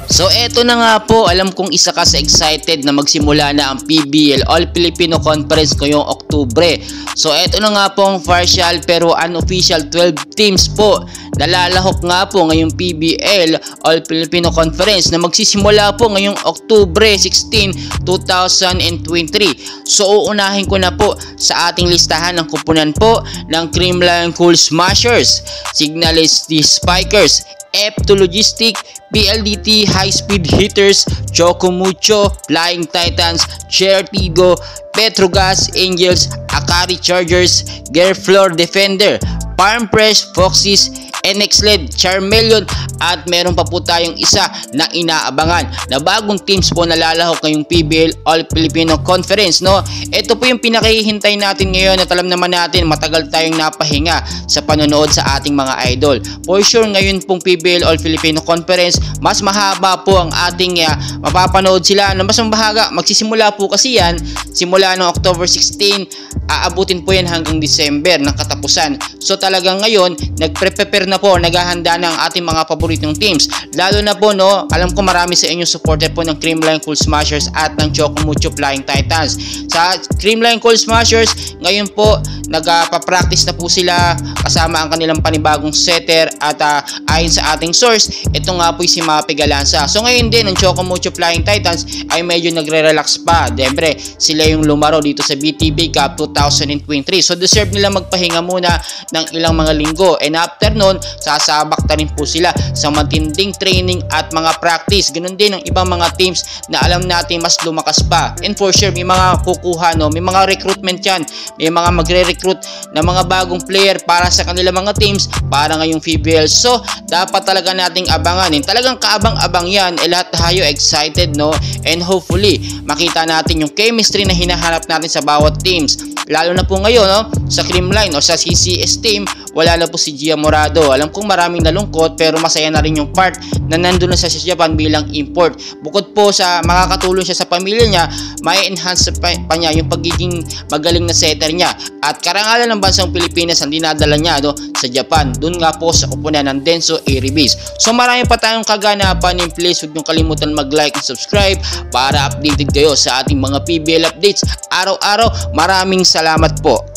So eto na nga po, alam kong isa ka sa excited na magsimula na ang PBL All Filipino Conference ngayong Oktubre. So eto na nga po ang partial pero unofficial 12 teams po. Nalalahok nga po ngayong PBL All Filipino Conference na magsisimula po ngayong Oktubre 16, 2023. So uunahin ko na po sa ating listahan ng kupunan po ng Creamline Cool Smashers, Signalist Spikers, F2 Logistic, PLDT High Speed Hitters, Choco Mucho, Flying Titans, Chertigo, Petrogas, Angels, Akari Chargers, Gear Floor Defender, Farm Fresh, Foxys, NX-LED, Charmeleon at meron pa po tayong isa na inaabangan na bagong teams po nalalahok ngayong PBL All Filipino Conference, no? Ito po yung pinakihintay natin ngayon at alam naman natin matagal tayong napahinga sa panonood sa ating mga idol. For sure ngayon pong PBL All Filipino Conference mas mahaba po ang ating mapapanood sila na mas mabahaga. Magsisimula po kasi yan simula noong October 16, aabutin po yan hanggang December ng katapusan. So talagang ngayon nagprepare na po, naghahanda na ang ating mga paboritong teams. Lalo na po, no, alam ko marami sa inyo supporter po ng Creamline Cool Smashers at ng Choco Mucho Flying Titans. Sa Creamline Cool Smashers, ngayon po nagpa-practice na po sila kasama ang kanilang panibagong setter at ayon sa ating source, ito nga po si Mapi Galanza. So ngayon din, ang Choco Mucho Flying Titans ay medyo nagre-relax pa. Siyempre, sila yung lumaro dito sa BTB Cup 2023. So deserve nila magpahinga muna ng ilang mga linggo. And after nun, sasabak na rin po sila sa matinding training at mga practice. Ganun din ang ibang mga teams na alam natin mas lumakas pa. And for sure, may mga kukuha, no? May mga recruitment yan. May mga magre-recruit na mga bagong player para sa kanila mga teams para ngayong PBL. So, dapat talaga nating abanganin. Talagang kaabang-abang yan. Lahat tayo excited, no? And hopefully, makita natin yung chemistry na hinahanap natin sa bawat teams. Lalo na po ngayon, no? Sa Creamline o sa CCS team, wala na po si Gia Morado. Alam kong maraming nalungkot pero masaya na rin yung part na nandun na sa Japan bilang import. Bukod po sa makakatulong siya sa pamilya niya, may enhance pa niya yung pagiging magaling na setter niya. At karangalan ng bansang Pilipinas ang dinadala niya, no, sa Japan. Doon nga po sa kupunan ng Denso Airibase. So marami pa tayong kaganapan. Please huwag niyong kalimutan mag-like and subscribe para updated kayo sa ating mga PBL updates araw-araw. Maraming salamat po.